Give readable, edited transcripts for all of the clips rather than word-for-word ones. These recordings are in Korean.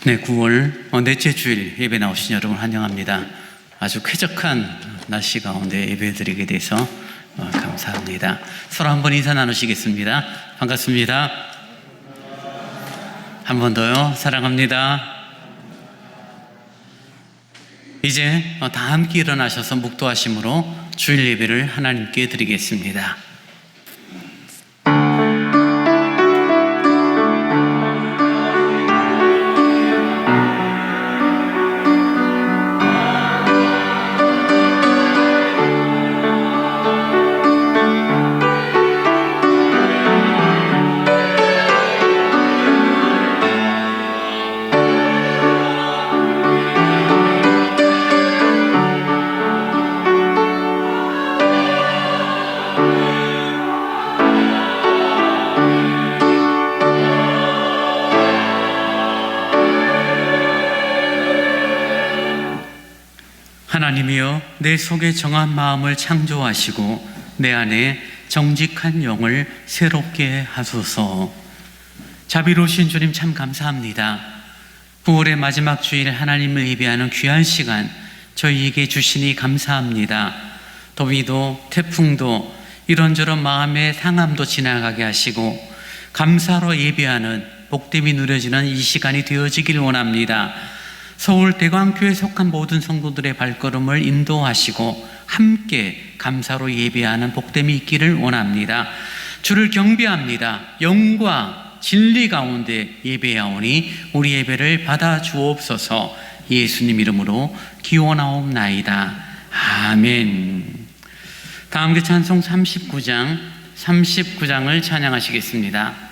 네, 9월 넷째 주일 예배 나오신 여러분 환영합니다. 아주 쾌적한 날씨 가운데 예배 드리게 돼서 감사합니다. 서로 한번 인사 나누시겠습니다. 반갑습니다. 한 번 더요. 사랑합니다. 이제 다 함께 일어나셔서 묵도하심으로 주일 예배를 하나님께 드리겠습니다. 하나님이여, 내 속에 정한 마음을 창조하시고 내 안에 정직한 영을 새롭게 하소서. 자비로우신 주님 참 감사합니다. 9월의 마지막 주일 하나님을 예배하는 귀한 시간 저희에게 주시니 감사합니다. 더위도 태풍도 이런저런 마음의 상함도 지나가게 하시고 감사로 예배하는 복됨이 누려지는 이 시간이 되어지길 원합니다. 서울 대광교회에 속한 모든 성도들의 발걸음을 인도하시고 함께 감사로 예배하는 복됨이 있기를 원합니다. 주를 경배합니다. 영광, 진리 가운데 예배하오니 우리 예배를 받아 주옵소서. 예수님 이름으로 기원하옵나이다. 아멘. 다 함께 찬송 39장을 찬양하시겠습니다.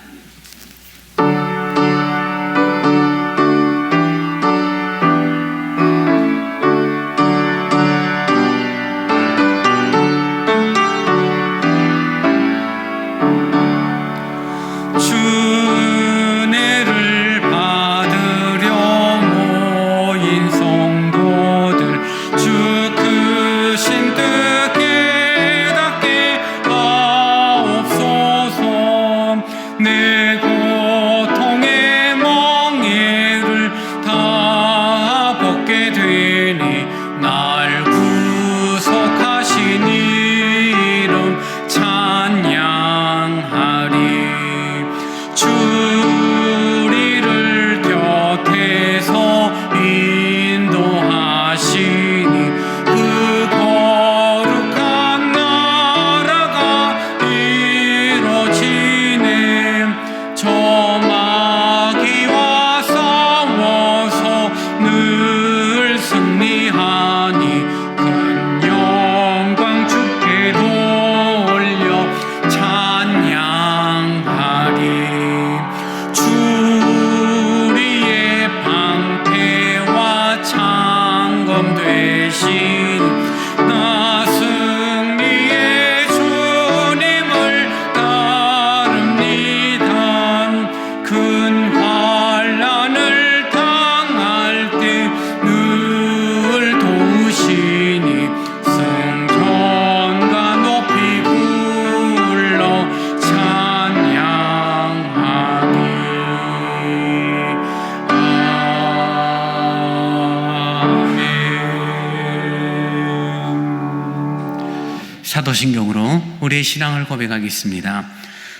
사도신경으로 우리의 신앙을 고백하겠습니다.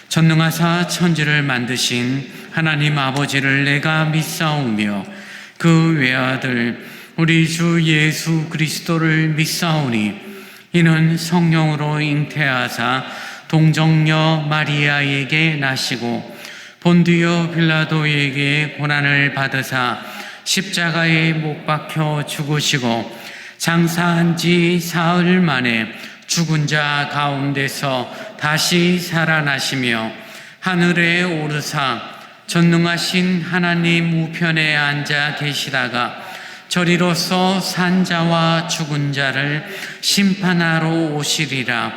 전능하사 천지를 만드신 하나님 아버지를 내가 믿사오며 그 외아들 우리 주 예수 그리스도를 믿사오니 이는 성령으로 잉태하사 동정녀 마리아에게 나시고 본디오 빌라도에게 고난을 받으사 십자가에 못 박혀 죽으시고 장사한 지 사흘 만에 죽은 자 가운데서 다시 살아나시며 하늘에 오르사 전능하신 하나님 우편에 앉아 계시다가 저리로서 산 자와 죽은 자를 심판하러 오시리라.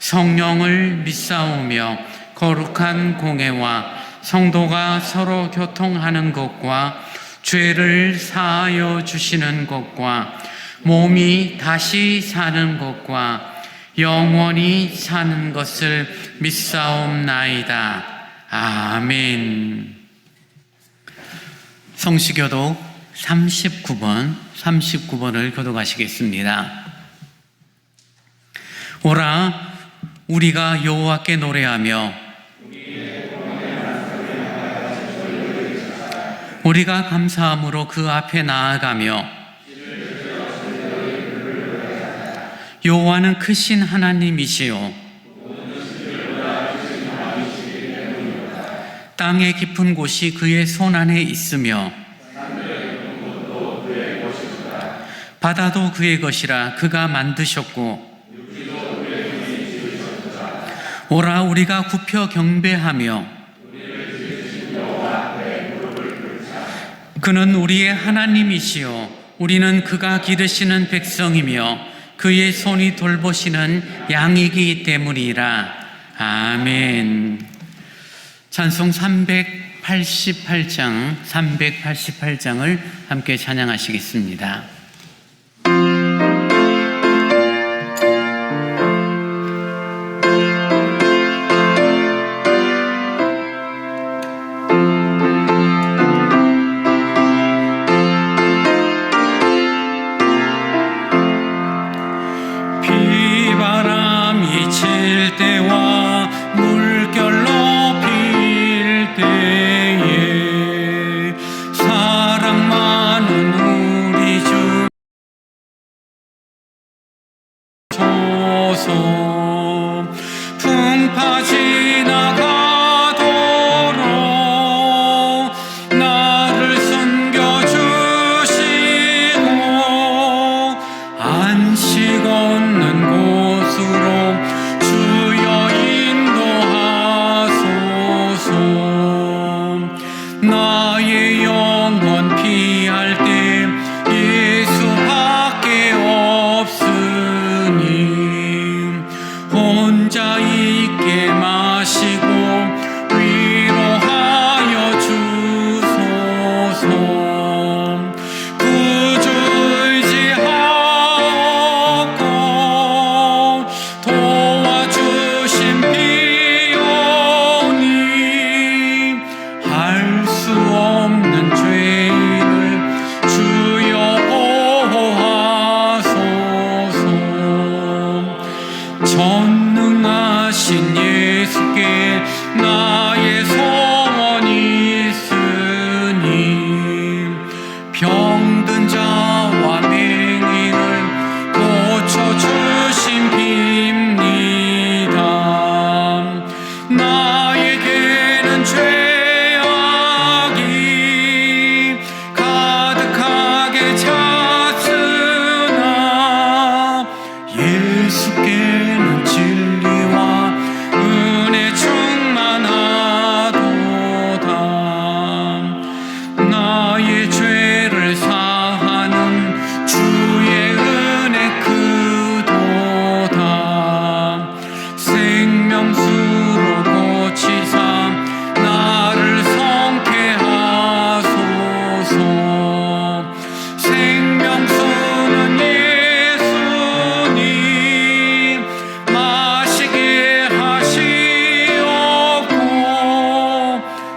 성령을 믿사오며 거룩한 공회와 성도가 서로 교통하는 것과 죄를 사하여 주시는 것과 몸이 다시 사는 것과 영원히 사는 것을 믿사옵나이다. 아멘. 성시교독 39번을 교독하시겠습니다. 오라, 우리가 여호와께 노래하며 우리가 감사함으로 그 앞에 나아가며 여호와는 크신 하나님이시요 땅의 깊은 곳이 그의 손 안에 있으며 바다도 그의 것이라 그가 만드셨고 오라, 우리가 굽혀 경배하며 그는 우리의 하나님이시요 우리는 그가 기르시는 백성이며 그의 손이 돌보시는 양이기 때문이라. 아멘. 찬송 388장을 함께 찬양하시겠습니다. 비바람이 칠 때와 물결로 필 때에 사랑 많은 우리 주 소서. 풍파 지나가도록 나를 숨겨주시고 안식 없는 곳으로 주여 인도하소서. 나의 영혼 피할 때 예수밖에 없으니 혼자 있게 마시고 위로하여 주소서. 구주 의지하고 도와주신 비오니 할 수 없는 죄를 주여 보호하소서. 전능하신 예수께 나의 소원이 있으니 병든 자와 맹인을 고쳐주신 빕니다. 나에게는 죄악이 가득하게 찼으나 예수께는 진리와 은혜 충만하도다. 나의 죄를 사하는 주의 은혜 크도다. 생명수로 고치사 나를 성케하소서. 생명수는 예수님 마시게 하시옵고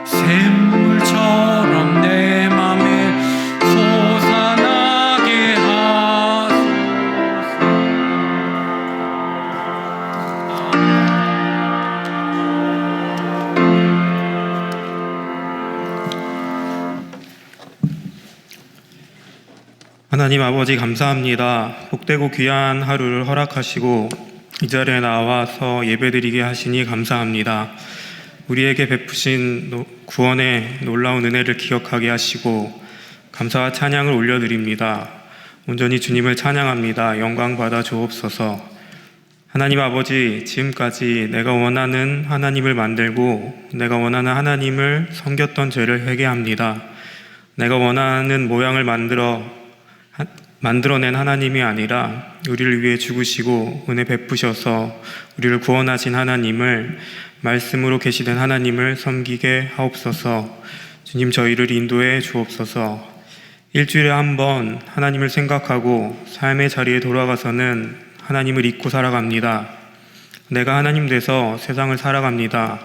샘물처럼 내 맘에 솟아나게 하소서. 하나님 아버지 감사합니다. 복되고 귀한 하루를 허락하시고 이 자리에 나와서 예배드리게 하시니 감사합니다. 우리에게 베푸신 구원의 놀라운 은혜를 기억하게 하시고 감사와 찬양을 올려드립니다. 온전히 주님을 찬양합니다. 영광 받아 주옵소서. 하나님 아버지, 지금까지 내가 원하는 하나님을 만들고 내가 원하는 하나님을 섬겼던 죄를 회개합니다. 내가 원하는 모양을 만들어낸 하나님이 아니라 우리를 위해 죽으시고 은혜 베푸셔서 우리를 구원하신 하나님을, 말씀으로 계시된 하나님을 섬기게 하옵소서. 주님, 저희를 인도해 주옵소서. 일주일에 한 번 하나님을 생각하고 삶의 자리에 돌아가서는 하나님을 잊고 살아갑니다. 내가 하나님 돼서 세상을 살아갑니다.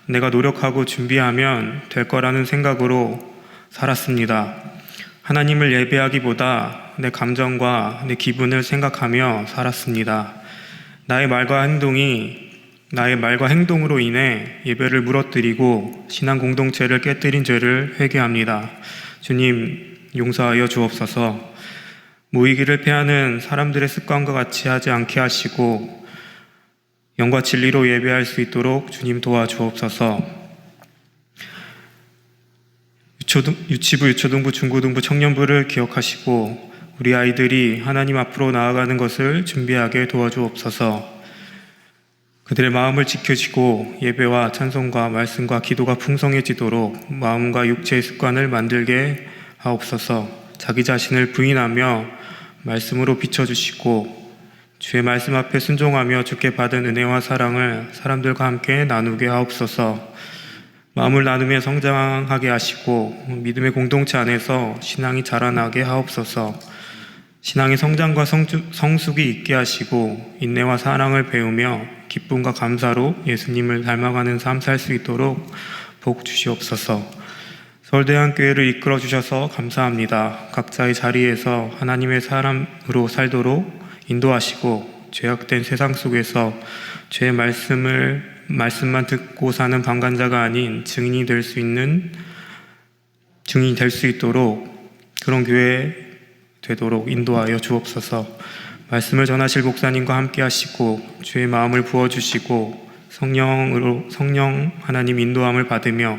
내가 노력하고 준비하면 될 거라는 생각으로 살았습니다. 하나님을 예배하기보다 내 감정과 내 기분을 생각하며 살았습니다. 나의 말과 행동으로 인해 예배를 무너뜨리고 신앙 공동체를 깨뜨린 죄를 회개합니다. 주님, 용서하여 주옵소서. 모이기를 패하는 사람들의 습관과 같이 하지 않게 하시고 영과 진리로 예배할 수 있도록 주님 도와주옵소서. 유치부, 유초등부, 중고등부, 청년부를 기억하시고 우리 아이들이 하나님 앞으로 나아가는 것을 준비하게 도와주옵소서. 그들의 마음을 지켜주고 예배와 찬송과 말씀과 기도가 풍성해지도록 마음과 육체의 습관을 만들게 하옵소서. 자기 자신을 부인하며 말씀으로 비춰주시고 주의 말씀 앞에 순종하며 주께 받은 은혜와 사랑을 사람들과 함께 나누게 하옵소서. 마음을 나누며 성장하게 하시고 믿음의 공동체 안에서 신앙이 자라나게 하옵소서. 신앙의 성장과 성숙이 있게 하시고 인내와 사랑을 배우며 기쁨과 감사로 예수님을 닮아가는 삶 살 수 있도록 복 주시옵소서. 서울대한교회를 이끌어 주셔서 감사합니다. 각자의 자리에서 하나님의 사람으로 살도록 인도하시고 죄악된 세상 속에서 죄의 말씀만 듣고 사는 방관자가 아닌 증인이 될 수 있도록 그런 교회 되도록 인도하여 주옵소서. 말씀을 전하실 목사님과 함께 하시고 주의 마음을 부어주시고 성령 하나님 인도함을 받으며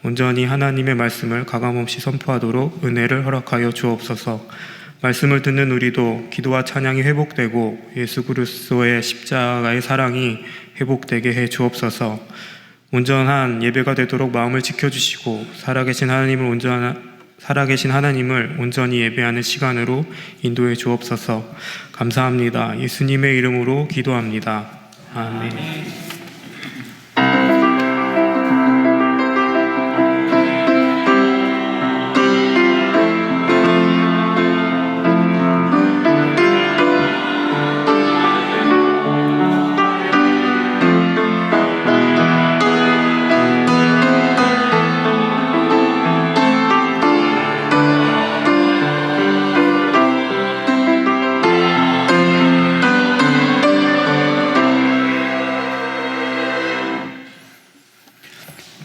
온전히 하나님의 말씀을 가감없이 선포하도록 은혜를 허락하여 주옵소서. 말씀을 듣는 우리도 기도와 찬양이 회복되고 예수 그리스도의 십자가의 사랑이 회복되게 해 주옵소서. 온전한 예배가 되도록 마음을 지켜주시고 살아계신 하나님을 온전히 예배하는 시간으로 인도해 주옵소서. 감사합니다. 예수님의 이름으로 기도합니다. 아멘.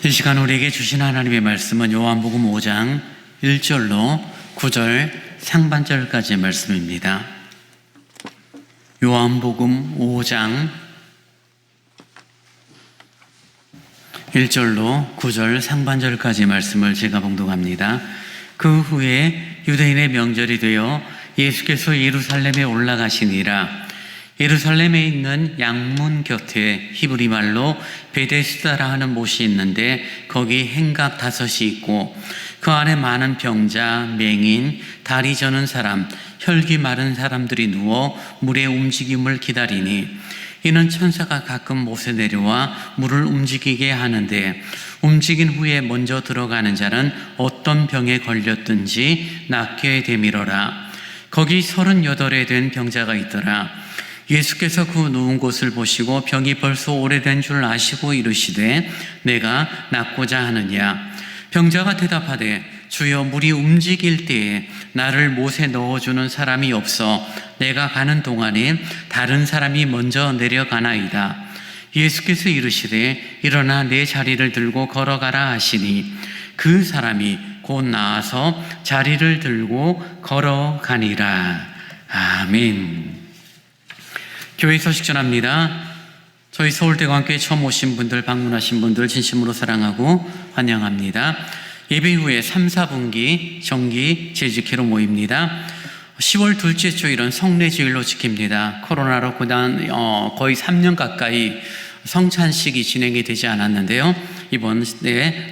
이 시간 우리에게 주신 하나님의 말씀은 요한복음 5장 1절로 9절 상반절까지의 말씀입니다. 요한복음 5장 1절로 9절 상반절까지의 말씀을 제가 봉독합니다. 그 후에 유대인의 명절이 되어 예수께서 예루살렘에 올라가시니라. 예루살렘에 있는 양문 곁에 히브리 말로 베데스다라 하는 못이 있는데 거기 행각 5이 있고 그 안에 많은 병자, 맹인, 다리 저는 사람, 혈기 마른 사람들이 누워 물의 움직임을 기다리니 이는 천사가 가끔 못에 내려와 물을 움직이게 하는데 움직인 후에 먼저 들어가는 자는 어떤 병에 걸렸든지 낫게 되밀어라. 거기 38에 된 병자가 있더라. 예수께서 그 누운 곳을 보시고 병이 벌써 오래된 줄 아시고 이르시되 내가 낫고자 하느냐. 병자가 대답하되 주여 물이 움직일 때에 나를 못에 넣어주는 사람이 없어 내가 가는 동안에 다른 사람이 먼저 내려가나이다. 예수께서 이르시되 일어나 내 자리를 들고 걸어가라 하시니 그 사람이 곧 나아서 자리를 들고 걸어가니라. 아멘. 교회 소식 전합니다. 저희 서울대관교회 처음 오신 분들, 방문하신 분들 진심으로 사랑하고 환영합니다. 예배 후에 3, 4분기 정기 재직회로 모입니다. 10월 둘째 주일은 성례주일로 지킵니다. 코로나로 그동안 거의 3년 가까이 성찬식이 진행이 되지 않았는데요. 이번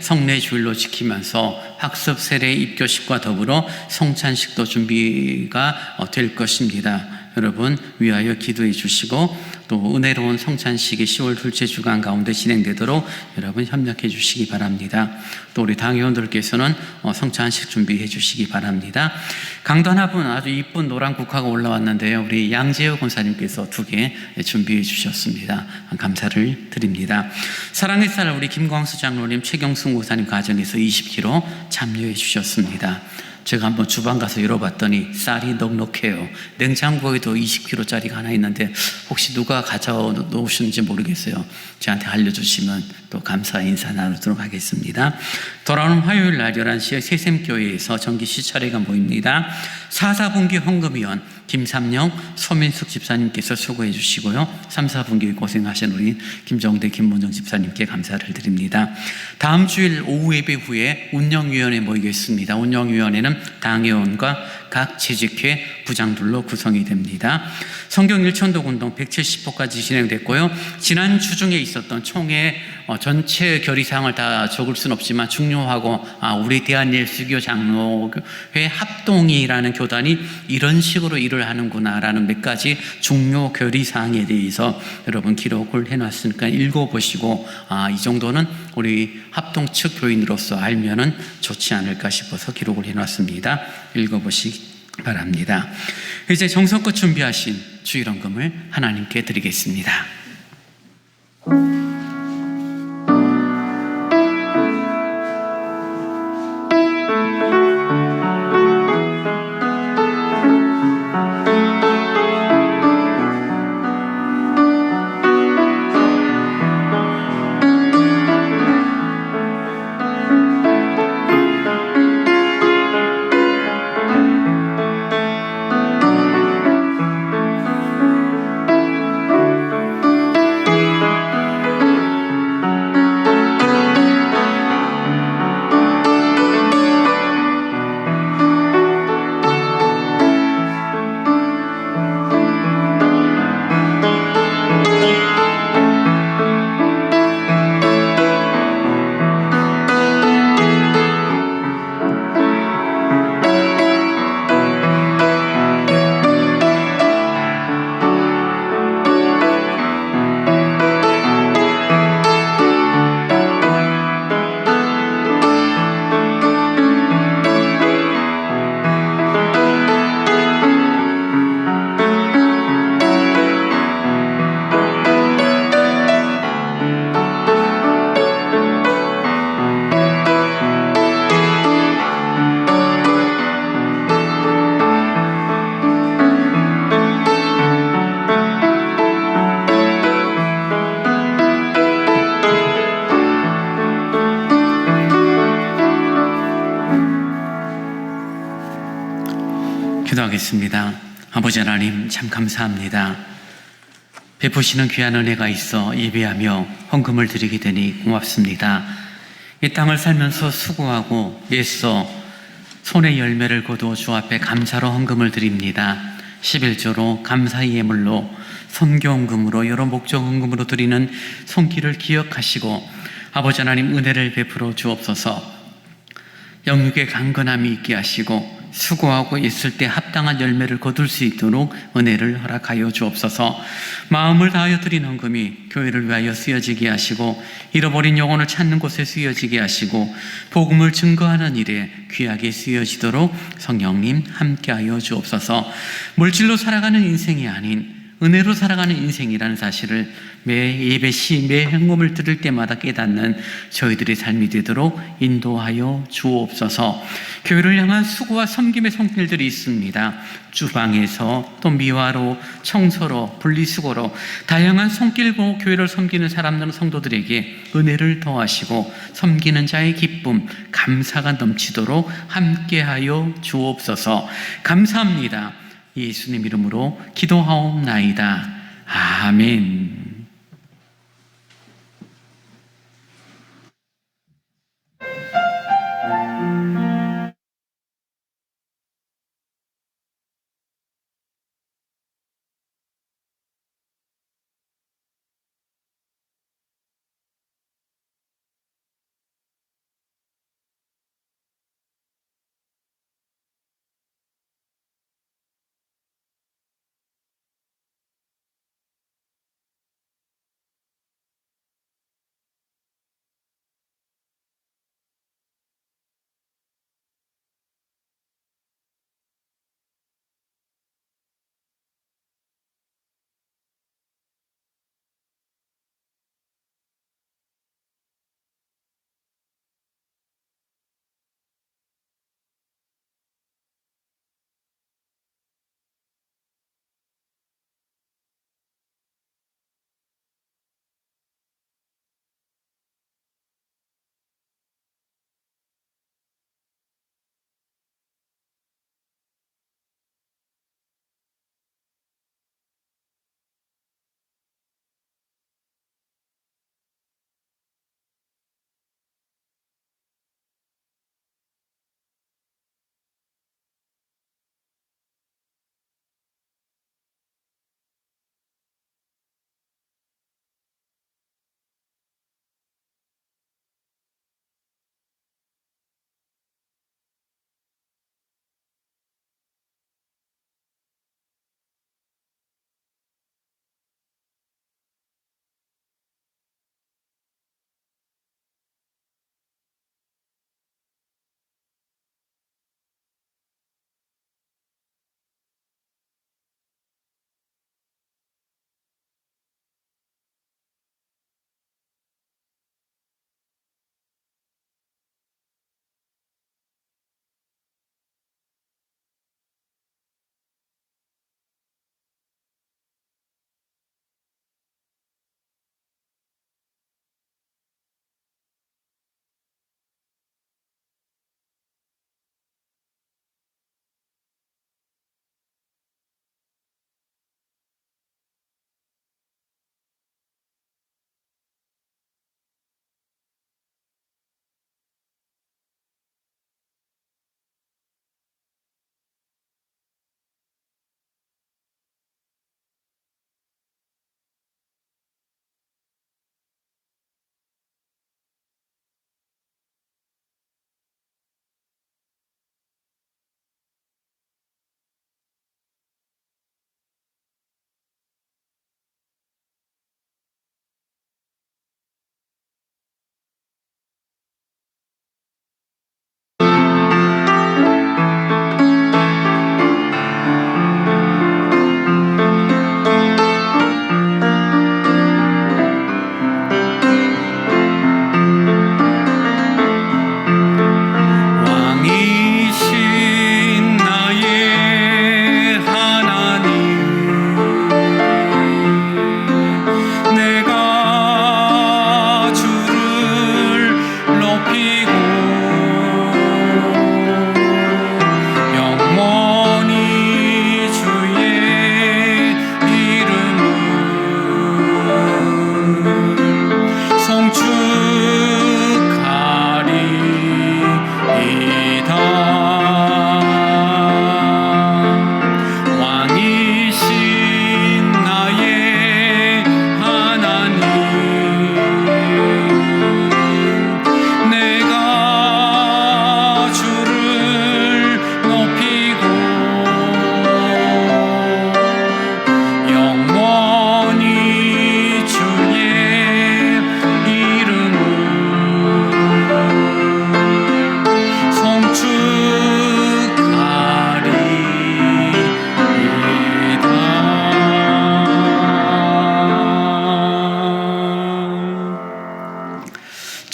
성례주일로 지키면서 학습 세례 입교식과 더불어 성찬식도 준비가 될 것입니다. 여러분 위하여 기도해 주시고 또 은혜로운 성찬식이 10월 둘째 주간 가운데 진행되도록 여러분 협력해 주시기 바랍니다. 또 우리 당회원들께서는 성찬식 준비해 주시기 바랍니다. 강도 하나분 아주 이쁜 노란 국화가 올라왔는데요. 우리 양재호 권사님께서 2개 준비해 주셨습니다. 감사를 드립니다. 사랑의 쌀 우리 김광수 장로님, 최경승 목사님 가정에서 20kg 참여해 주셨습니다. 제가 한번 주방 가서 열어봤더니 쌀이 넉넉해요. 냉장고에도 20kg짜리가 하나 있는데 혹시 누가 가져놓으셨는지 모르겠어요. 저한테 알려주시면 또 감사 인사 나누도록 하겠습니다. 돌아오는 화요일 날 11시에 새샘교회에서 정기 시차례가 모입니다. 4, 4분기 헌금위원 김삼영, 서민숙 집사님께서 수고해 주시고요. 3, 4분기 고생하신 우리 김정대, 김문정 집사님께 감사를 드립니다. 다음 주일 오후 예배 후에 운영위원회 모이겠습니다. 운영위원회는 당회원과 각 재직회 부장들로 구성이 됩니다. 성경 일천독 운동 170호까지 진행됐고요. 지난 주 중에 있었던 총회 전체 결의사항을 다 적을 수는 없지만 중요하고 우리 대한예수교 장로회 합동이라는 교단이 이런 식으로 일을 하는구나라는 몇 가지 중요 결의사항에 대해서 여러분 기록을 해놨으니까 읽어보시고 이 정도는 우리 합동 측 교인으로서 알면은 좋지 않을까 싶어서 기록을 해놨습니다. 읽어보시기 바랍니다. 이제 정성껏 준비하신 주일헌금을 하나님께 드리겠습니다. 기도하겠습니다. 아버지 하나님 참 감사합니다. 베푸시는 귀한 은혜가 있어 예배하며 헌금을 드리게 되니 고맙습니다. 이 땅을 살면서 수고하고 애써 손의 열매를 거두어 주 앞에 감사로 헌금을 드립니다. 11조로 감사의 예물로 선교헌금으로 여러 목적 헌금으로 드리는 손길을 기억하시고 아버지 하나님 은혜를 베풀어 주옵소서. 영육의 강건함이 있게 하시고 수고하고 있을 때 합당한 열매를 거둘 수 있도록 은혜를 허락하여 주옵소서. 마음을 다하여 드린 헌금이 교회를 위하여 쓰여지게 하시고 잃어버린 영혼을 찾는 곳에 쓰여지게 하시고 복음을 증거하는 일에 귀하게 쓰여지도록 성령님 함께하여 주옵소서. 물질로 살아가는 인생이 아닌 은혜로 살아가는 인생이라는 사실을 매 예배 시, 매 헌금을 드릴 때마다 깨닫는 저희들의 삶이 되도록 인도하여 주옵소서. 교회를 향한 수고와 섬김의 손길들이 있습니다. 주방에서 또 미화로, 청소로, 분리수거로 다양한 손길로 교회를 섬기는 사람들은 성도들에게 은혜를 더하시고 섬기는 자의 기쁨, 감사가 넘치도록 함께하여 주옵소서. 감사합니다. 예수님 이름으로 기도하옵나이다. 아멘.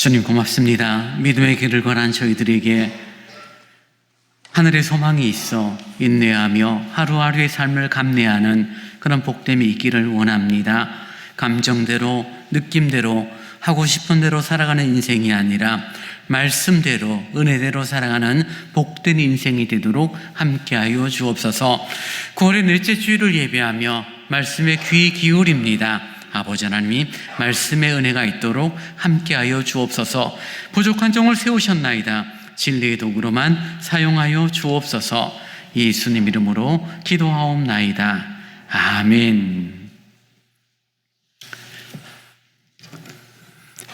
주님 고맙습니다. 믿음의 길을 걸은 저희들에게 하늘의 소망이 있어 인내하며 하루하루의 삶을 감내하는 그런 복됨이 있기를 원합니다. 감정대로, 느낌대로, 하고 싶은 대로 살아가는 인생이 아니라 말씀대로, 은혜대로 살아가는 복된 인생이 되도록 함께하여 주옵소서. 9월의 넷째 주일을 예배하며 말씀에 귀 기울입니다. 아버지 하나님, 말씀의 은혜가 있도록 함께하여 주옵소서. 부족한 종을 세우셨나이다. 진리의 도구로만 사용하여 주옵소서. 예수님 이름으로 기도하옵나이다. 아멘.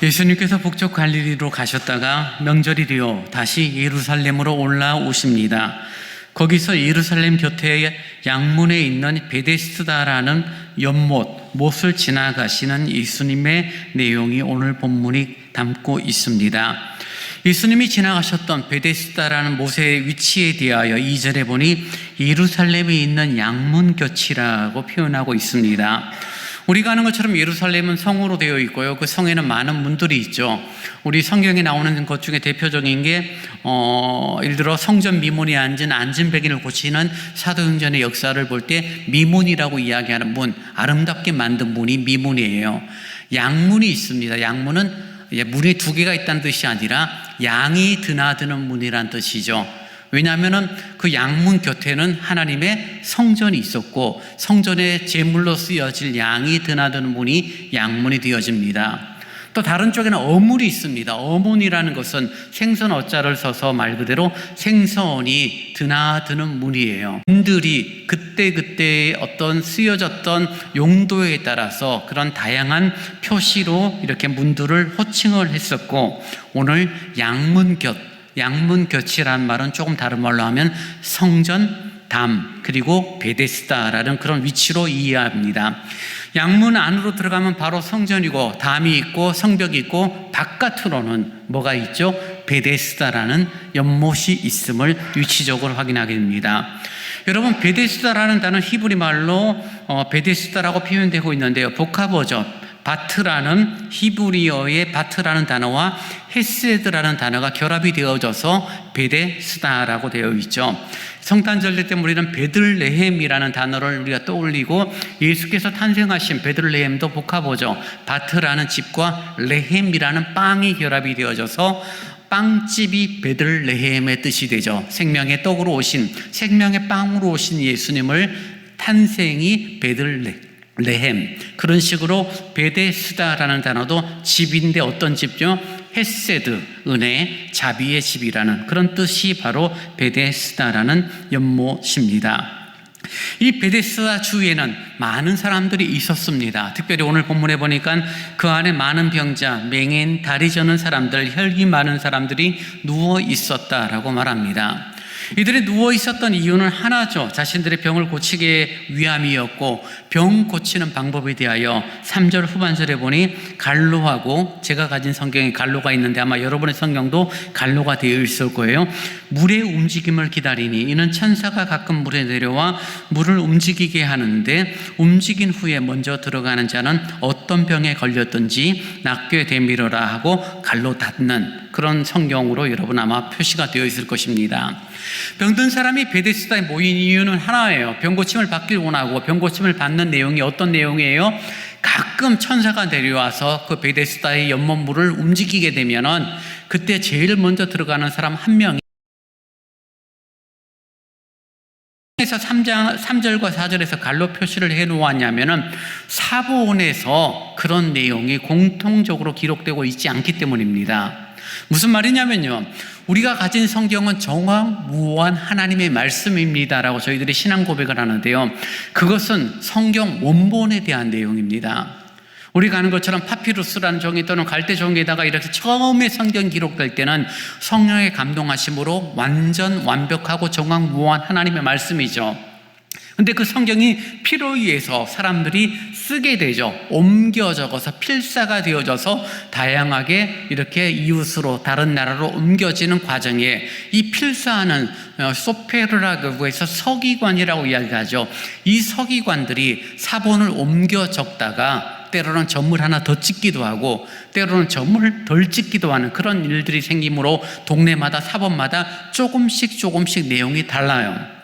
예수님께서 북쪽 갈릴리로 가셨다가 명절이 되어 다시 예루살렘으로 올라오십니다. 거기서 예루살렘 곁에 양문에 있는 베데스다라는 못을 지나가시는 예수님의 내용이 오늘 본문이 담고 있습니다. 예수님이 지나가셨던 베데스다라는 못의 위치에 대하여 2절에 보니 예루살렘에 있는 양문 곁이라고 표현하고 있습니다. 우리가 아는 것처럼 예루살렘은 성으로 되어 있고요. 그 성에는 많은 문들이 있죠. 우리 성경에 나오는 것 중에 대표적인 게 예를 들어 성전 미문에 앉은 안진백인을 고치는 사도행전의 역사를 볼 때 미문이라고 이야기하는 문, 아름답게 만든 문이 미문이에요. 양문이 있습니다. 양문은 문이 두 개가 있다는 뜻이 아니라 양이 드나드는 문이란 뜻이죠. 왜냐하면 그 양문 곁에는 하나님의 성전이 있었고 성전의 제물로 쓰여질 양이 드나드는 문이 양문이 되어집니다. 또 다른 쪽에는 어문이 있습니다. 어문이라는 것은 생선 어자를 써서 말 그대로 생선이 드나드는 문이에요. 문들이 그때그때 어떤 쓰여졌던 용도에 따라서 그런 다양한 표시로 이렇게 문들을 호칭을 했었고, 오늘 양문 곁이라는 말은 조금 다른 말로 하면 성전, 담, 그리고 베데스다라는 그런 위치로 이해합니다. 양문 안으로 들어가면 바로 성전이고 담이 있고 성벽이 있고 바깥으로는 뭐가 있죠? 베데스다라는 연못이 있음을 위치적으로 확인하게 됩니다. 여러분, 베데스다라는 단어는 히브리 말로 베데스다라고 표현되고 있는데요. 복합어죠. 바트라는 히브리어의 바트라는 단어와 헤세드라는 단어가 결합이 되어져서 베데스다라고 되어 있죠. 성탄절 때 우리는 베들레헴이라는 단어를 우리가 떠올리고 예수께서 탄생하신 베들레헴도 복합어죠. 바트라는 집과 레헴이라는 빵이 결합이 되어져서 빵집이 베들레헴의 뜻이 되죠. 생명의 떡으로 오신, 생명의 빵으로 오신 예수님을 탄생이 베들레헴, 그런 식으로 베데스다라는 단어도 집인데 어떤 집죠? 헤세드, 은혜, 자비의 집이라는 그런 뜻이 바로 베데스다라는 연못입니다. 이 베데스다 주위에는 많은 사람들이 있었습니다. 특별히 오늘 본문에 보니까 그 안에 많은 병자, 맹인, 다리 저는 사람들, 혈기 많은 사람들이 누워 있었다라고 말합니다. 이들이 누워 있었던 이유는 하나죠. 자신들의 병을 고치기 위함이었고, 병 고치는 방법에 대하여 3절 후반절에 보니 갈로하고, 제가 가진 성경에 갈로가 있는데 아마 여러분의 성경도 갈로가 되어 있을 거예요. 물의 움직임을 기다리니 이는 천사가 가끔 물에 내려와 물을 움직이게 하는데, 움직인 후에 먼저 들어가는 자는 어떤 병에 걸렸든지 낫게 되밀어라 하고 갈로 닫는 그런 성경으로 여러분 아마 표시가 되어 있을 것입니다. 병든 사람이 베데스다에 모인 이유는 하나예요. 병고침을 받길 원하고, 병고침을 받는 내용이 어떤 내용이에요? 가끔 천사가 내려와서 그 베데스다의 연못물을 움직이게 되면은 그때 제일 먼저 들어가는 사람 한 명이 3절과 4절에서 갈로 표시를 해놓았냐면은 사본에서 그런 내용이 공통적으로 기록되고 있지 않기 때문입니다. 무슨 말이냐면요, 우리가 가진 성경은 정확무한 하나님의 말씀입니다라고 저희들이 신앙 고백을 하는데요, 그것은 성경 원본에 대한 내용입니다. 우리가 아는 것처럼 파피루스라는 종이 또는 갈대 종이에다가 이렇게 처음에 성경 기록될 때는 성령의 감동하심으로 완벽하고 정확무한 하나님의 말씀이죠. 근데 그 성경이 피로 의해서 사람들이 쓰게 되죠. 옮겨 적어서 필사가 되어져서 다양하게 이렇게 이웃으로, 다른 나라로 옮겨지는 과정에 이 필사하는 소페르라고 해서 서기관이라고 이야기하죠. 이 서기관들이 사본을 옮겨 적다가 때로는 점을 하나 더 찍기도 하고 때로는 점을 덜 찍기도 하는 그런 일들이 생기므로 동네마다 사본마다 조금씩 내용이 달라요.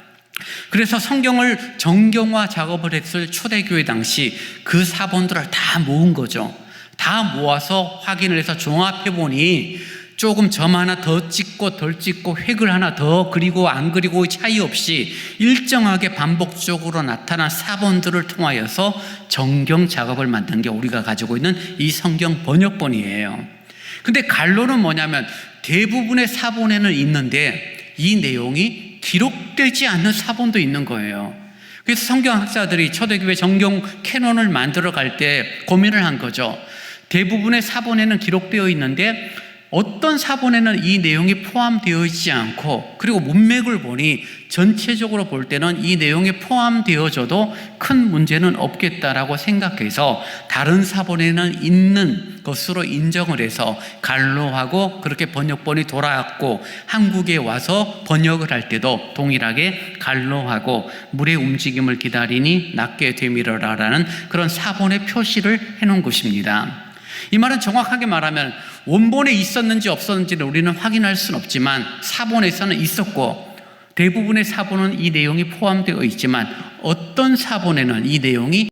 그래서 성경을 정경화 작업을 했을 초대교회 당시 그 사본들을 다 모은 거죠. 다 모아서 확인을 해서 종합해 보니 조금 점 하나 더 찍고 덜 찍고 획을 하나 더 그리고 안 그리고 차이 없이 일정하게 반복적으로 나타난 사본들을 통하여서 정경 작업을 만든 게 우리가 가지고 있는 이 성경 번역본이에요. 근데 갈로는 뭐냐면 대부분의 사본에는 있는데 이 내용이 기록되지 않는 사본도 있는 거예요. 그래서 성경학자들이 초대교회 정경 캐논을 만들어 갈 때 고민을 한 거죠. 대부분의 사본에는 기록되어 있는데 어떤 사본에는 이 내용이 포함되어 있지 않고 그리고 문맥을 보니 전체적으로 볼 때는 이 내용이 포함되어져도 큰 문제는 없겠다라고 생각해서 다른 사본에는 있는 것으로 인정을 해서 갈로하고 그렇게 번역본이 돌아왔고 한국에 와서 번역을 할 때도 동일하게 갈로하고 물의 움직임을 기다리니 낫게 되미러라라는 그런 사본의 표시를 해놓은 것입니다. 이 말은 정확하게 말하면 원본에 있었는지 없었는지를 우리는 확인할 수는 없지만 사본에서는 있었고 대부분의 사본은 이 내용이 포함되어 있지만 어떤 사본에는 이 내용이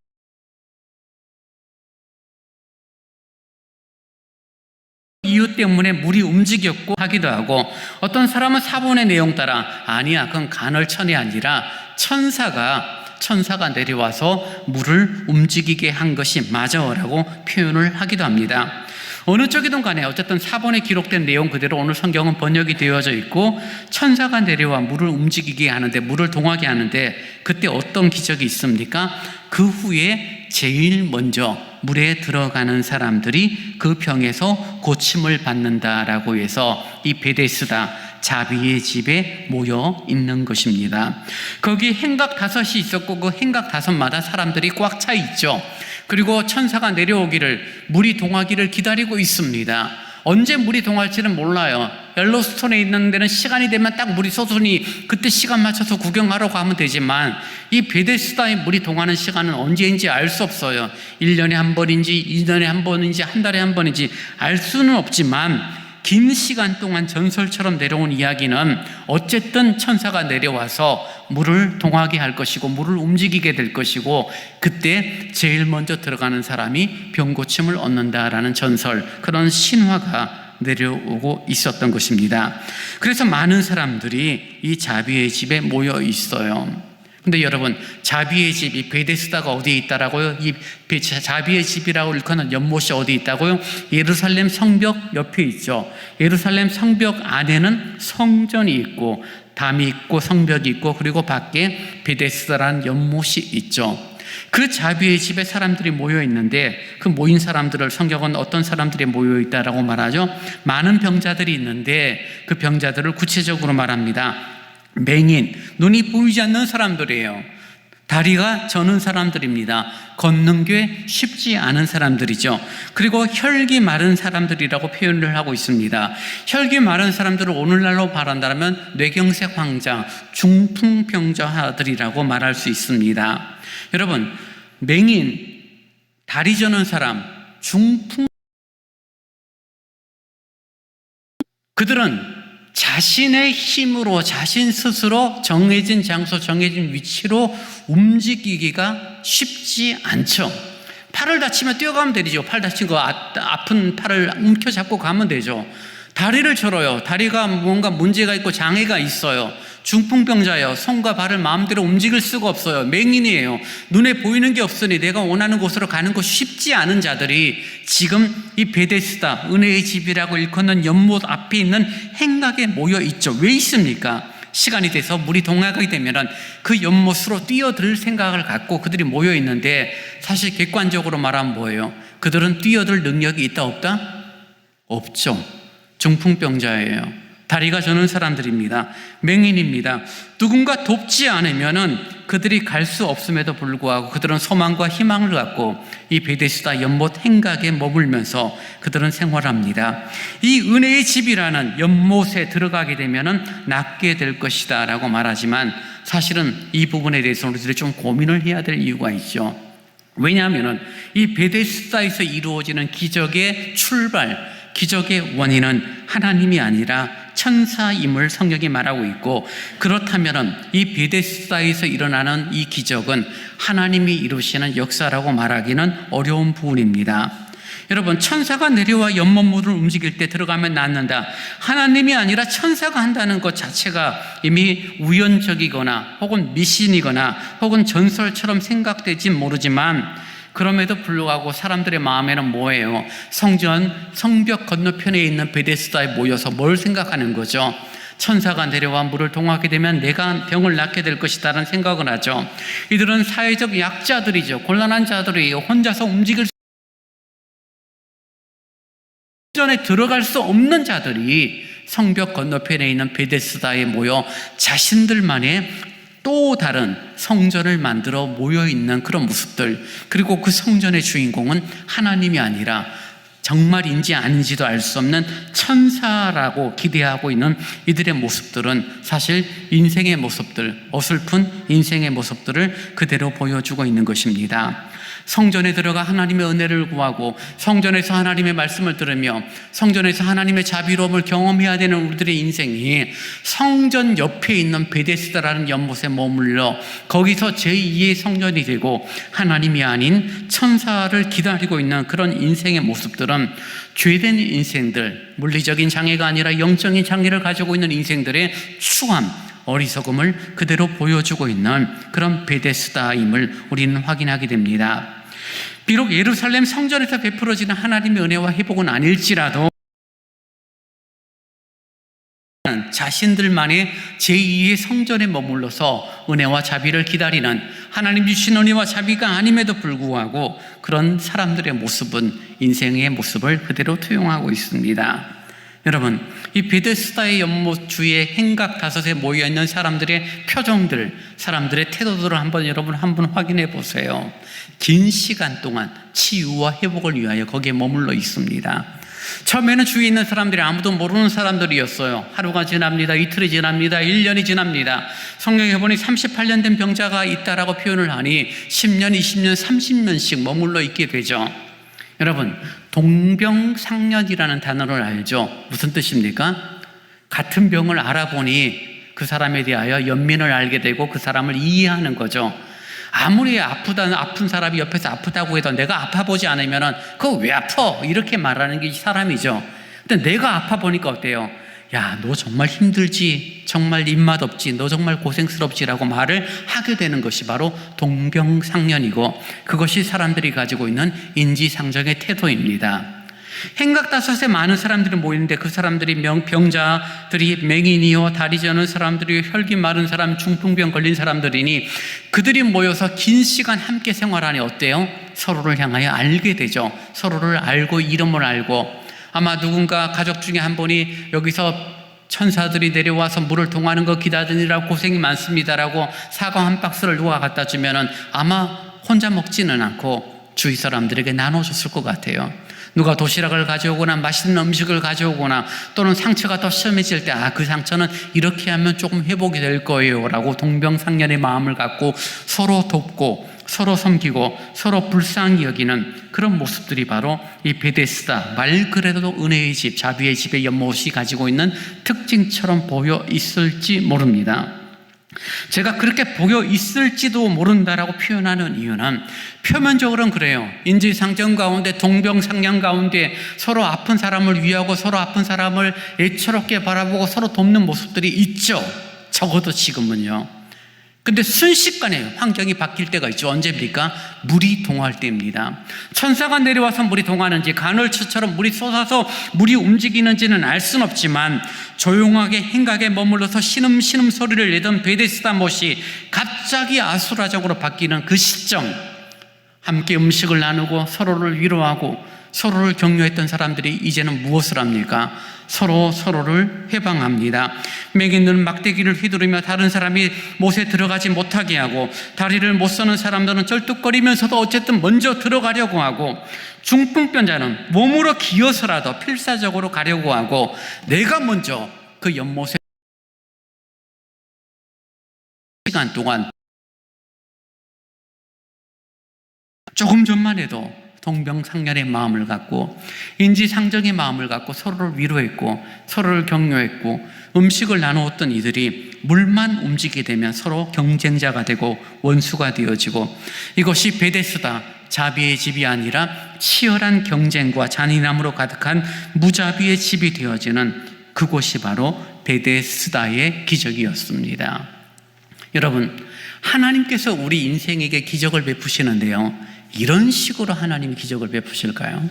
이유 때문에 물이 움직였고 하기도 하고 어떤 사람은 사본의 내용 따라 아니야 그건 간헐천이 아니라 천사가 내려와서 물을 움직이게 한 것이 맞아라고 표현을 하기도 합니다. 어느 쪽이든 간에 어쨌든 사본에 기록된 내용 그대로 오늘 성경은 번역이 되어져 있고 천사가 내려와 물을 움직이게 하는데 물을 동하게 하는데 그때 어떤 기적이 있습니까? 그 후에 제일 먼저 물에 들어가는 사람들이 그 병에서 고침을 받는다라고 해서 이 베데스다 자비의 집에 모여 있는 것입니다. 거기 행각 5이 있었고 그 행각 5마다 사람들이 꽉 차 있죠. 그리고 천사가 내려오기를 물이 동하기를 기다리고 있습니다. 언제 물이 동할지는 몰라요. 옐로스톤에 있는 데는 시간이 되면 딱 물이 솟으니 그때 시간 맞춰서 구경하러 가면 되지만 이 베데스다에 물이 동하는 시간은 언제인지 알 수 없어요. 1년에 한 번인지 2년에 한 번인지 한 달에 한 번인지 알 수는 없지만 긴 시간 동안 전설처럼 내려온 이야기는 어쨌든 천사가 내려와서 물을 동하게 할 것이고 물을 움직이게 될 것이고 그때 제일 먼저 들어가는 사람이 병고침을 얻는다라는 전설, 그런 신화가 내려오고 있었던 것입니다. 그래서 많은 사람들이 이 자비의 집에 모여 있어요. 근데 여러분, 자비의 집, 이 베데스다가 어디에 있다라고요? 이 자비의 집이라고 일컫는 연못이 어디 있다고요? 예루살렘 성벽 옆에 있죠. 예루살렘 성벽 안에는 성전이 있고 담이 있고 성벽이 있고 그리고 밖에 베데스다라는 연못이 있죠. 그 자비의 집에 사람들이 모여 있는데 그 모인 사람들을 성경은 어떤 사람들이 모여 있다라고 말하죠? 많은 병자들이 있는데 그 병자들을 구체적으로 말합니다. 맹인, 눈이 보이지 않는 사람들이에요. 다리가 저는 사람들입니다. 걷는 게 쉽지 않은 사람들이죠. 그리고 혈기 마른 사람들이라고 표현을 하고 있습니다. 혈기 마른 사람들을 오늘날로 말한다면 뇌경색 환자, 중풍병자들이라고 말할 수 있습니다. 여러분, 맹인, 다리 저는 사람, 중풍, 그들은 자신의 힘으로 자신 스스로 정해진 장소, 정해진 위치로 움직이기가 쉽지 않죠. 팔을 다치면 뛰어가면 되죠. 팔 다친 거 아픈 팔을 움켜잡고 가면 되죠. 다리를 절어요. 다리가 뭔가 문제가 있고 장애가 있어요. 중풍병자예요. 손과 발을 마음대로 움직일 수가 없어요. 맹인이에요. 눈에 보이는 게 없으니 내가 원하는 곳으로 가는 것이 쉽지 않은 자들이 지금 이 베데스다, 은혜의 집이라고 일컫는 연못 앞에 있는 행각에 모여 있죠. 왜 있습니까? 시간이 돼서 물이 동하게 되면 그 연못으로 뛰어들 생각을 갖고 그들이 모여 있는데 사실 객관적으로 말하면 뭐예요? 그들은 뛰어들 능력이 있다 없다? 없죠. 중풍병자예요. 다리가 저는 사람들입니다. 맹인입니다. 누군가 돕지 않으면은 그들이 갈 수 없음에도 불구하고 그들은 소망과 희망을 갖고 이 베데스다 연못 행각에 머물면서 그들은 생활합니다. 이 은혜의 집이라는 연못에 들어가게 되면은 낫게 될 것이다 라고 말하지만 사실은 이 부분에 대해서 우리들이 좀 고민을 해야 될 이유가 있죠. 왜냐하면 이 베데스다에서 이루어지는 기적의 출발, 기적의 원인은 하나님이 아니라 천사임을 성경이 말하고 있고, 그렇다면 이 베데스다에서 일어나는 이 기적은 하나님이 이루시는 역사라고 말하기는 어려운 부분입니다. 여러분, 천사가 내려와 연못물을 움직일 때 들어가면 낫는다, 하나님이 아니라 천사가 한다는 것 자체가 이미 우연적이거나 혹은 미신이거나 혹은 전설처럼 생각될지 모르지만, 그럼에도 불구하고 사람들의 마음에는 뭐예요? 성벽 건너편에 있는 베데스다에 모여서 뭘 생각하는 거죠? 천사가 내려와 물을 동하게 되면 내가 병을 낫게 될 것이다라는 생각을 하죠. 이들은 사회적 약자들이죠. 곤란한 자들이에요. 혼자서 움직일 전에 들어갈 수 없는 자들이 성벽 건너편에 있는 베데스다에 모여 자신들만의 또 다른 성전을 만들어 모여있는 그런 모습들, 그리고 그 성전의 주인공은 하나님이 아니라 정말인지 아닌지도 알 수 없는 천사라고 기대하고 있는 이들의 모습들은 사실 인생의 모습들, 어설픈 인생의 모습들을 그대로 보여주고 있는 것입니다. 성전에 들어가 하나님의 은혜를 구하고 성전에서 하나님의 말씀을 들으며 성전에서 하나님의 자비로움을 경험해야 되는 우리들의 인생이 성전 옆에 있는 베데스다라는 연못에 머물러 거기서 제2의 성전이 되고 하나님이 아닌 천사를 기다리고 있는 그런 인생의 모습들은 죄된 인생들, 물리적인 장애가 아니라 영적인 장애를 가지고 있는 인생들의 추함, 어리석음을 그대로 보여주고 있는 그런 베데스다임을 우리는 확인하게 됩니다. 비록 예루살렘 성전에서 베풀어지는 하나님의 은혜와 회복은 아닐지라도 자신들만의 제2의 성전에 머물러서 은혜와 자비를 기다리는, 하나님 주신 은혜와 자비가 아님에도 불구하고 그런 사람들의 모습은 인생의 모습을 그대로 투영하고 있습니다. 여러분, 이 베데스다의 연못 주위에 행각 다섯에 모여있는 사람들의 표정들, 사람들의 태도들을 여러분 한번 확인해 보세요. 긴 시간 동안 치유와 회복을 위하여 거기에 머물러 있습니다. 처음에는 주위에 있는 사람들이 아무도 모르는 사람들이었어요. 하루가 지납니다. 이틀이 지납니다. 1년이 지납니다. 성경에 보니 38년 된 병자가 있다라고 표현을 하니 10년, 20년, 30년씩 머물러 있게 되죠. 여러분, 동병상련이라는 단어를 알죠? 무슨 뜻입니까? 같은 병을 알아보니 그 사람에 대하여 연민을 알게 되고 그 사람을 이해하는 거죠. 아무리 아픈 사람이 옆에서 아프다고 해도 내가 아파보지 않으면 그거 왜 아파? 이렇게 말하는 게 사람이죠. 근데 내가 아파보니까 어때요? 야, 너 정말 힘들지? 정말 입맛 없지? 너 정말 고생스럽지라고 말을 하게 되는 것이 바로 동병상련이고, 그것이 사람들이 가지고 있는 인지상정의 태도입니다. 행각다섯에 많은 사람들이 모이는데 그 사람들이 병자들이 맹인이요, 다리 저는 사람들이, 혈기 마른 사람, 중풍병 걸린 사람들이니 그들이 모여서 긴 시간 함께 생활하니 어때요? 서로를 향하여 알게 되죠. 서로를 알고 이름을 알고, 아마 누군가 가족 중에 한 분이 여기서 천사들이 내려와서 물을 동하는 거 기다리느라 고생이 많습니다라고 사과 한 박스를 누가 갖다 주면은 아마 혼자 먹지는 않고 주위 사람들에게 나눠줬을 것 같아요. 누가 도시락을 가져오거나 맛있는 음식을 가져오거나 또는 상처가 더 심해질 때 그 상처는 이렇게 하면 조금 회복이 될 거예요 라고 동병상련의 마음을 갖고 서로 돕고 서로 섬기고 서로 불쌍히 여기는 그런 모습들이 바로 이 베데스다, 말 그대로 은혜의 집, 자비의 집의 연못이 가지고 있는 특징처럼 보여 있을지 모릅니다. 제가 그렇게 보여 있을지도 모른다라고 표현하는 이유는 표면적으로는 그래요. 인지상정 가운데, 동병상련 가운데 서로 아픈 사람을 위하고 서로 아픈 사람을 애처롭게 바라보고 서로 돕는 모습들이 있죠. 적어도 지금은요. 근데 순식간에 환경이 바뀔 때가 있죠. 언제입니까? 물이 동할 때입니다. 천사가 내려와서 물이 동하는지 간헐천처럼 물이 쏟아서 물이 움직이는지는 알 수는 없지만 조용하게 행각에 머물러서 신음신음 소리를 내던 베데스다 못이 갑자기 아수라장으로 바뀌는 그 시점, 함께 음식을 나누고 서로를 위로하고 서로를 격려했던 사람들이 이제는 무엇을 합니까? 서로를 회방합니다. 맹인들은 막대기를 휘두르며 다른 사람이 못에 들어가지 못하게 하고, 다리를 못 서는 사람들은 쩔뚝거리면서도 어쨌든 먼저 들어가려고 하고, 중풍병자는 몸으로 기어서라도 필사적으로 가려고 하고, 내가 먼저 그 연못에 시간 동안 조금 전만 해도 동병상련의 마음을 갖고 인지상정의 마음을 갖고 서로를 위로했고 서로를 격려했고 음식을 나누었던 이들이 물만 움직이게 되면 서로 경쟁자가 되고 원수가 되어지고, 이것이 베데스다, 자비의 집이 아니라 치열한 경쟁과 잔인함으로 가득한 무자비의 집이 되어지는 그곳이 바로 베데스다의 기적이었습니다. 여러분, 하나님께서 우리 인생에게 기적을 베푸시는데요, 이런 식으로 하나님이 기적을 베푸실까요?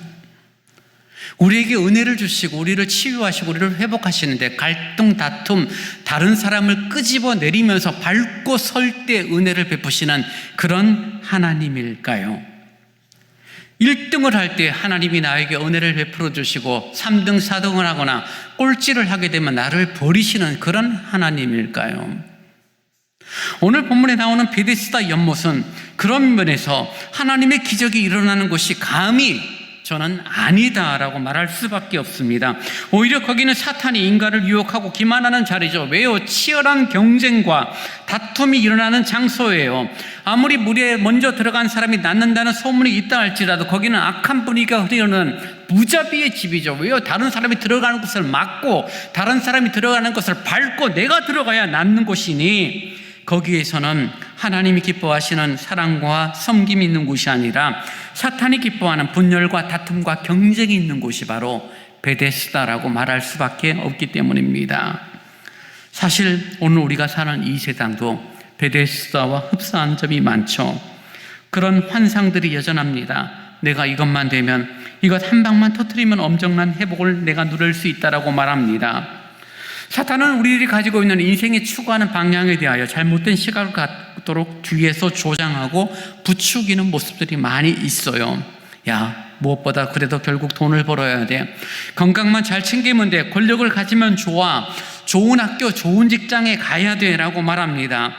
우리에게 은혜를 주시고 우리를 치유하시고 우리를 회복하시는데 갈등, 다툼, 다른 사람을 끄집어 내리면서 밟고 설 때 은혜를 베푸시는 그런 하나님일까요? 1등을 할 때 하나님이 나에게 은혜를 베풀어 주시고 3등, 4등을 하거나 꼴찌를 하게 되면 나를 버리시는 그런 하나님일까요? 오늘 본문에 나오는 베데스다 연못은 그런 면에서 하나님의 기적이 일어나는 곳이 감히 저는 아니다라고 말할 수밖에 없습니다. 오히려 거기는 사탄이 인간을 유혹하고 기만하는 자리죠. 왜요? 치열한 경쟁과 다툼이 일어나는 장소예요. 아무리 물에 먼저 들어간 사람이 낫는다는 소문이 있다 할지라도 거기는 악한 분위기가 흐르는 무자비의 집이죠. 왜요? 다른 사람이 들어가는 것을 막고 다른 사람이 들어가는 것을 밟고 내가 들어가야 낫는 곳이니, 거기에서는 하나님이 기뻐하시는 사랑과 섬김이 있는 곳이 아니라 사탄이 기뻐하는 분열과 다툼과 경쟁이 있는 곳이 바로 베데스다라고 말할 수밖에 없기 때문입니다. 사실 오늘 우리가 사는 이 세상도 베데스다와 흡사한 점이 많죠. 그런 환상들이 여전합니다. 내가 이것만 되면, 이것 한 방만 터뜨리면 엄청난 회복을 내가 누릴 수 있다라고 말합니다. 사탄은 우리들이 가지고 있는 인생에 추구하는 방향에 대하여 잘못된 시각을 갖도록 뒤에서 조장하고 부추기는 모습들이 많이 있어요. 야, 무엇보다 그래도 결국 돈을 벌어야 돼. 건강만 잘 챙기면 돼. 권력을 가지면 좋아. 좋은 학교, 좋은 직장에 가야 돼 라고 말합니다.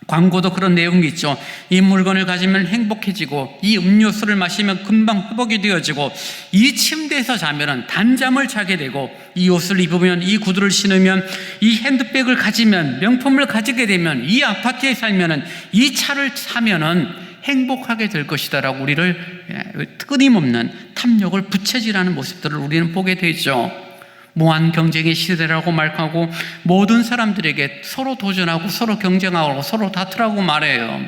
광고도 그런 내용이 있죠. 이 물건을 가지면 행복해지고, 이 음료수를 마시면 금방 회복이 되어지고, 이 침대에서 자면 단잠을 자게 되고, 이 옷을 입으면, 이 구두를 신으면, 이 핸드백을 가지면, 명품을 가지게 되면, 이 아파트에 살면, 이 차를 사면 행복하게 될 것이다 라고 우리를 끊임없는 탐욕을 부채질하는 모습들을 우리는 보게 되죠. 무한 경쟁의 시대라고 말하고 모든 사람들에게 서로 도전하고 서로 경쟁하고 서로 다투라고 말해요.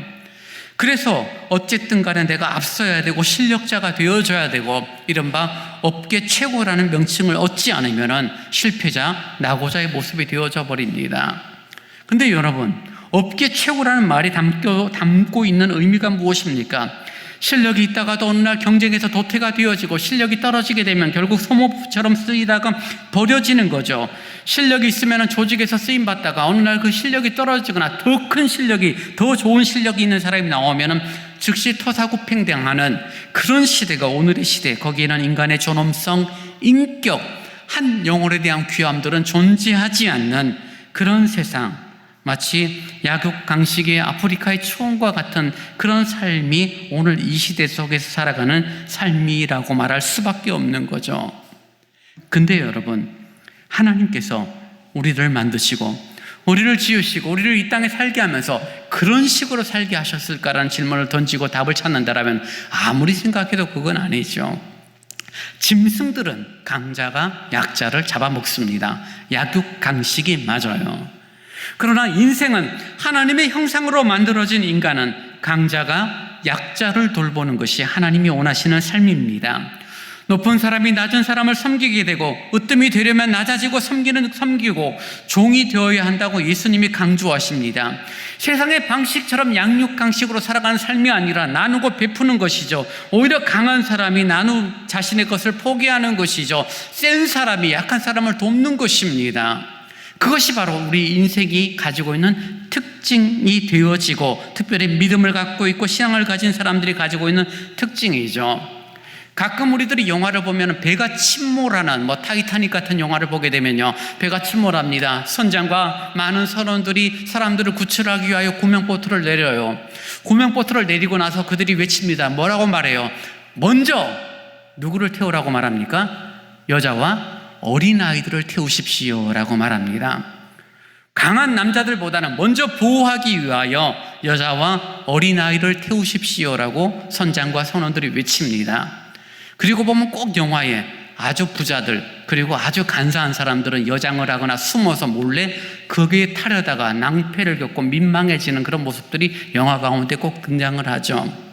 그래서 어쨌든 간에 내가 앞서야 되고 실력자가 되어줘야 되고 이른바 업계 최고라는 명칭을 얻지 않으면 실패자, 낙오자의 모습이 되어져 버립니다. 근데 여러분, 업계 최고라는 말이 담고 있는 의미가 무엇입니까? 실력이 있다가도 어느 날 경쟁에서 도태가 되어지고 실력이 떨어지게 되면 결국 소모품처럼 쓰이다가 버려지는 거죠. 실력이 있으면 조직에서 쓰임받다가 어느 날 그 실력이 떨어지거나 더 큰 실력이, 더 좋은 실력이 있는 사람이 나오면 즉시 토사구팽당하는 그런 시대가 오늘의 시대. 거기에는 인간의 존엄성, 인격, 한 영혼에 대한 귀함들은 존재하지 않는 그런 세상, 마치 약육강식의 아프리카의 초원과 같은 그런 삶이 오늘 이 시대 속에서 살아가는 삶이라고 말할 수밖에 없는 거죠. 근데 여러분, 하나님께서 우리를 만드시고 우리를 지으시고 우리를 이 땅에 살게 하면서 그런 식으로 살게 하셨을까라는 질문을 던지고 답을 찾는다라면 아무리 생각해도 그건 아니죠. 짐승들은 강자가 약자를 잡아먹습니다. 약육강식이 맞아요. 그러나 인생은 하나님의 형상으로 만들어진 인간은 강자가 약자를 돌보는 것이 하나님이 원하시는 삶입니다. 높은 사람이 낮은 사람을 섬기게 되고 으뜸이 되려면 낮아지고 섬기고 종이 되어야 한다고 예수님이 강조하십니다. 세상의 방식처럼 양육강식으로 살아가는 삶이 아니라 나누고 베푸는 것이죠. 오히려 강한 사람이 자신의 것을 포기하는 것이죠. 센 사람이 약한 사람을 돕는 것입니다. 그것이 바로 우리 인생이 가지고 있는 특징이 되어지고 특별히 믿음을 갖고 있고 신앙을 가진 사람들이 가지고 있는 특징이죠. 가끔 우리들이 영화를 보면 배가 침몰하는 타이타닉 같은 영화를 보게 되면요, 배가 침몰합니다. 선장과 많은 선원들이 사람들을 구출하기 위하여 구명보트를 내려요. 구명보트를 내리고 나서 그들이 외칩니다. 뭐라고 말해요? 먼저 누구를 태우라고 말합니까? 여자와 어린아이들을 태우십시오 라고 말합니다. 강한 남자들보다는 먼저 보호하기 위하여 여자와 어린아이를 태우십시오라고 선장과 선원들이 외칩니다. 그리고 보면 꼭 영화에 아주 부자들 그리고 아주 간사한 사람들은 여장을 하거나 숨어서 몰래 거기에 타려다가 낭패를 겪고 민망해지는 그런 모습들이 영화 가운데 꼭 등장을 하죠.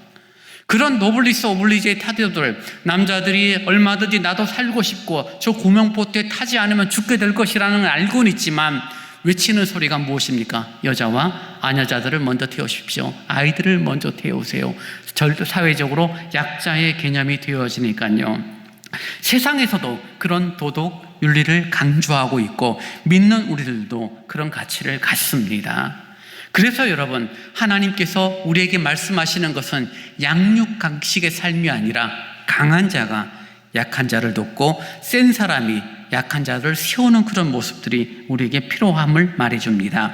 그런 노블리스 오블리주의 타도들, 남자들이 얼마든지 나도 살고 싶고 저 구명보트에 타지 않으면 죽게 될 것이라는 걸 알고는 있지만 외치는 소리가 무엇입니까? 여자와 아녀자들을 먼저 태우십시오. 아이들을 먼저 태우세요. 사회적으로 약자의 개념이 되어지니까요. 세상에서도 그런 도덕, 윤리를 강조하고 있고 믿는 우리들도 그런 가치를 갖습니다. 그래서 여러분, 하나님께서 우리에게 말씀하시는 것은 양육강식의 삶이 아니라 강한 자가 약한 자를 돕고 센 사람이 약한 자를 세우는 그런 모습들이 우리에게 필요함을 말해줍니다.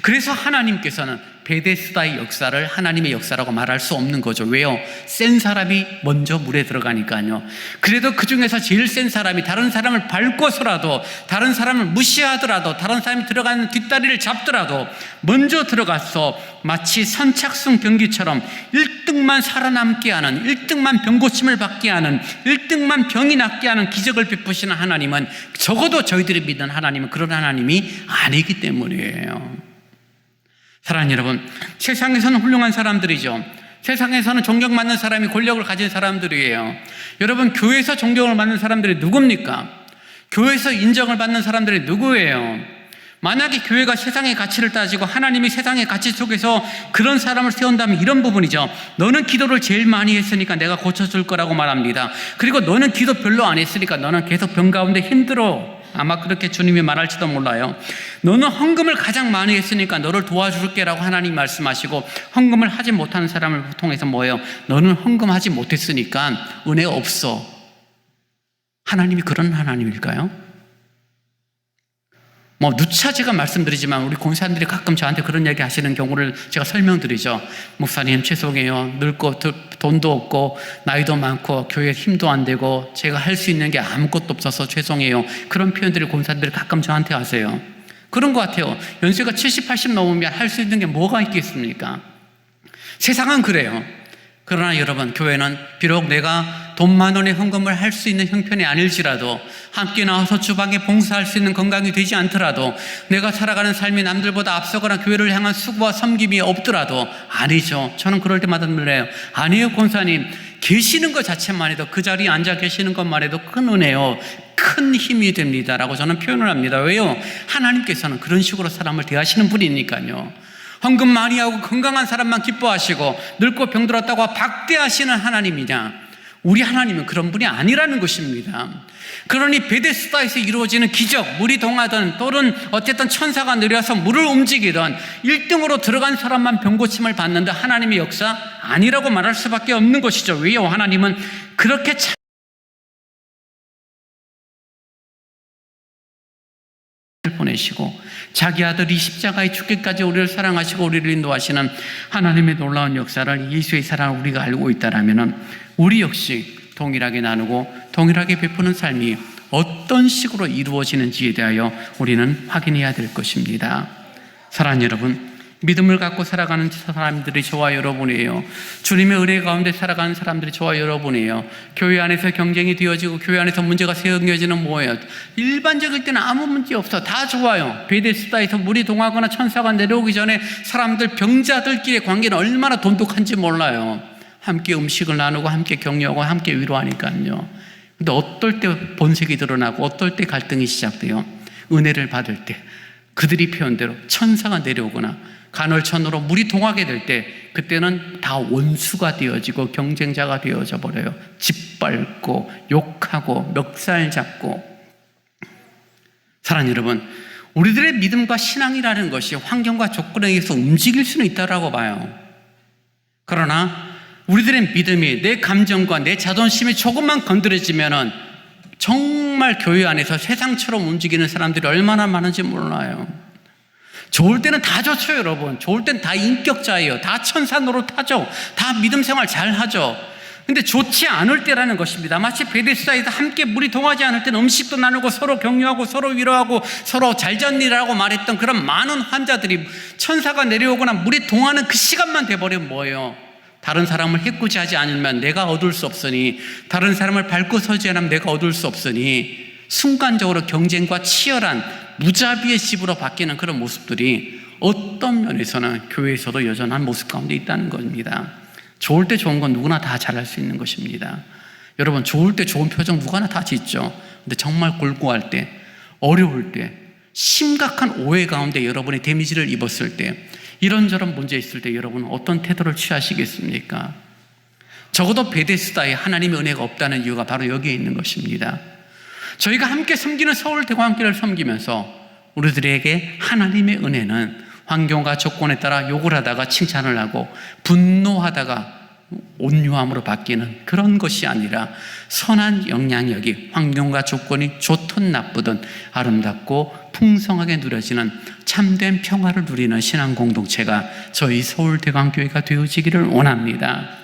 그래서 하나님께서는 베데스다의 역사를 하나님의 역사라고 말할 수 없는 거죠. 왜요? 센 사람이 먼저 물에 들어가니까요. 그래도 그 중에서 제일 센 사람이 다른 사람을 밟고서라도, 다른 사람을 무시하더라도, 다른 사람이 들어가는 뒷다리를 잡더라도 먼저 들어가서 마치 선착순 경기처럼 1등만 살아남게 하는, 1등만 병고침을 받게 하는, 1등만 병이 낫게 하는 기적을 베푸시는 하나님은, 적어도 저희들이 믿는 하나님은 그런 하나님이 아니기 때문이에요. 사랑하는 여러분, 세상에서는 훌륭한 사람들이죠. 세상에서는 존경받는 사람이 권력을 가진 사람들이에요. 여러분, 교회에서 존경을 받는 사람들이 누굽니까? 교회에서 인정을 받는 사람들이 누구예요? 만약에 교회가 세상의 가치를 따지고 하나님이 세상의 가치 속에서 그런 사람을 세운다면 이런 부분이죠. 너는 기도를 제일 많이 했으니까 내가 고쳐줄 거라고 말합니다. 그리고 너는 기도 별로 안 했으니까 너는 계속 병 가운데 힘들어. 아마 그렇게 주님이 말할지도 몰라요. 너는 헌금을 가장 많이 했으니까 너를 도와줄게라고 하나님 말씀하시고, 헌금을 하지 못하는 사람을 통해서 뭐예요? 너는 헌금하지 못했으니까 은혜 없어. 하나님이 그런 하나님일까요? 누차 제가 말씀드리지만 우리 권사님들이 가끔 저한테 그런 얘기 하시는 경우를 제가 설명드리죠. 목사님 죄송해요. 늙고 돈도 없고 나이도 많고 교회에 힘도 안 되고 제가 할 수 있는 게 아무것도 없어서 죄송해요. 그런 표현들을 권사님들이 가끔 저한테 하세요. 그런 것 같아요. 연세가 70, 80 넘으면 할 수 있는 게 뭐가 있겠습니까? 세상은 그래요. 그러나 여러분, 교회는 비록 내가 돈 만 원의 헌금을 할 수 있는 형편이 아닐지라도, 함께 나와서 주방에 봉사할 수 있는 건강이 되지 않더라도, 내가 살아가는 삶이 남들보다 앞서거나 교회를 향한 수고와 섬김이 없더라도, 아니죠. 저는 그럴 때마다 놀래요. 아니에요, 권사님. 계시는 것 자체만 해도, 그 자리에 앉아 계시는 것만 해도 큰 은혜요, 큰 힘이 됩니다라고 저는 표현을 합니다. 왜요? 하나님께서는 그런 식으로 사람을 대하시는 분이니까요. 헌금 많이 하고 건강한 사람만 기뻐하시고 늙고 병들었다고 박대하시는 하나님이냐? 우리 하나님은 그런 분이 아니라는 것입니다. 그러니 베데스다에서 이루어지는 기적, 물이 동하든 또는 어쨌든 천사가 내려와서 물을 움직이든 1등으로 들어간 사람만 병고침을 받는데 하나님의 역사 아니라고 말할 수밖에 없는 것이죠. 왜요? 하나님은 그렇게 보내시고 자기 아들이 십자가에 죽기까지 우리를 사랑하시고 우리를 인도하시는 하나님의 놀라운 역사를, 예수의 사랑을 우리가 알고 있다라면 우리 역시 동일하게 나누고 동일하게 베푸는 삶이 어떤 식으로 이루어지는지에 대하여 우리는 확인해야 될 것입니다. 사랑하는 여러분, 믿음을 갖고 살아가는 사람들이 저와 여러분이에요. 주님의 은혜 가운데 살아가는 사람들이 저와 여러분이에요. 교회 안에서 경쟁이 되어지고 교회 안에서 문제가 생겨지는 뭐예요? 일반적일 때는 아무 문제 없어. 다 좋아요. 베데스다에서 물이 동하거나 천사가 내려오기 전에 사람들, 병자들끼리의 관계는 얼마나 돈독한지 몰라요. 함께 음식을 나누고 함께 격려하고 함께 위로하니까요. 근데 어떨 때 본색이 드러나고 어떨 때 갈등이 시작돼요? 은혜를 받을 때 그들이 표현대로 천사가 내려오거나 간헐천으로 물이 동하게 될 때, 그때는 다 원수가 되어지고 경쟁자가 되어져 버려요. 짓밟고 욕하고 멱살 잡고. 사랑하는 여러분, 우리들의 믿음과 신앙이라는 것이 환경과 조건에 의해서 움직일 수는 있다고 봐요. 그러나 우리들의 믿음이 내 감정과 내 자존심이 조금만 건드려지면은 정말 교회 안에서 세상처럼 움직이는 사람들이 얼마나 많은지 몰라요. 좋을 때는 다 좋죠, 여러분. 좋을 때는 다 인격자예요. 다 천사 노릇하죠. 다 믿음 생활 잘 하죠. 근데 좋지 않을 때라는 것입니다. 마치 베데스다에서 함께 물이 동하지 않을 때는 음식도 나누고 서로 격려하고 서로 위로하고 서로 잘졌니라고 말했던 그런 많은 환자들이 천사가 내려오거나 물이 동하는 그 시간만 돼버리면 뭐예요? 다른 사람을 해코지하지 않으면 내가 얻을 수 없으니, 다른 사람을 밟고 서지 않으면 내가 얻을 수 없으니 순간적으로 경쟁과 치열한 무자비의 집으로 바뀌는 그런 모습들이 어떤 면에서는 교회에서도 여전한 모습 가운데 있다는 겁니다. 좋을 때 좋은 건 누구나 다 잘할 수 있는 것입니다. 여러분, 좋을 때 좋은 표정 누구나 다 짓죠. 근데 정말 골고할 때, 어려울 때, 심각한 오해 가운데 여러분이 데미지를 입었을 때, 이런저런 문제 있을 때 여러분은 어떤 태도를 취하시겠습니까? 적어도 베데스다에 하나님의 은혜가 없다는 이유가 바로 여기에 있는 것입니다. 저희가 함께 섬기는 서울대광교회를 섬기면서 우리들에게 하나님의 은혜는 환경과 조건에 따라 욕을 하다가 칭찬을 하고 분노하다가 온유함으로 바뀌는 그런 것이 아니라 선한 영향력이 환경과 조건이 좋든 나쁘든 아름답고 풍성하게 누려지는 참된 평화를 누리는 신앙 공동체가 저희 서울대광교회가 되어지기를 원합니다.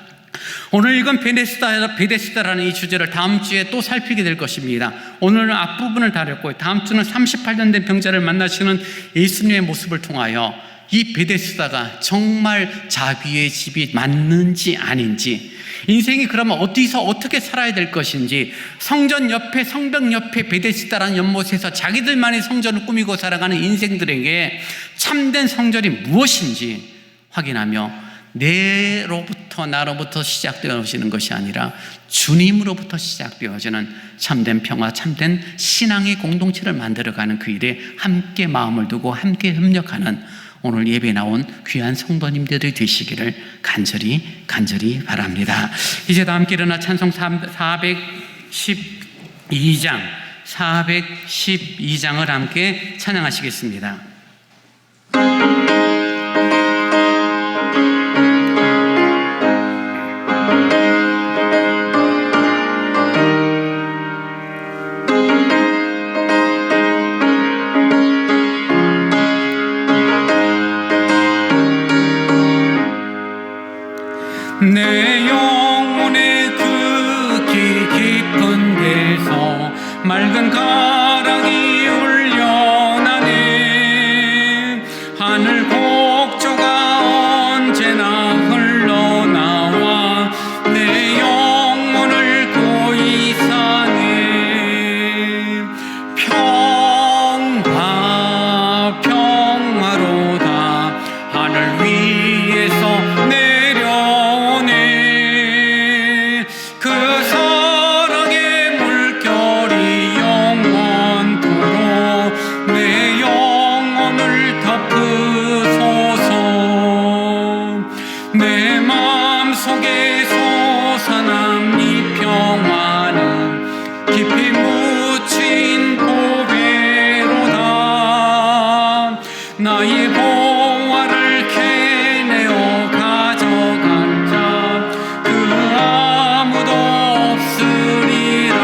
오늘 읽은 베데스다라는 이 주제를 다음 주에 또 살피게 될 것입니다. 오늘은 앞부분을 다뤘고 다음 주는 38년 된 병자를 만나시는 예수님의 모습을 통하여 이 베데스다가 정말 자비의 집이 맞는지 아닌지, 인생이 그러면 어디서 어떻게 살아야 될 것인지, 성전 옆에 성벽 옆에 베데스다라는 연못에서 자기들만의 성전을 꾸미고 살아가는 인생들에게 참된 성전이 무엇인지 확인하며 나로부터 시작되어지는 것이 아니라 주님으로부터 시작되어지는 참된 평화, 참된 신앙의 공동체를 만들어가는 그 일에 함께 마음을 두고 함께 협력하는 오늘 예배 나온 귀한 성도님들이 되시기를 간절히 바랍니다. 이제 다 함께 일어나 찬송 412장을 함께 찬양하시겠습니다. 내 영혼의 그 깊은 데서 맑은 가락이 울려나네. 하늘 곡조가 언제나 흘러나와 내 영혼을 고이 사네. 평화로다 하늘 위에서 나의 보화를 캐내어 가져간 자 그 아무도 없으리라.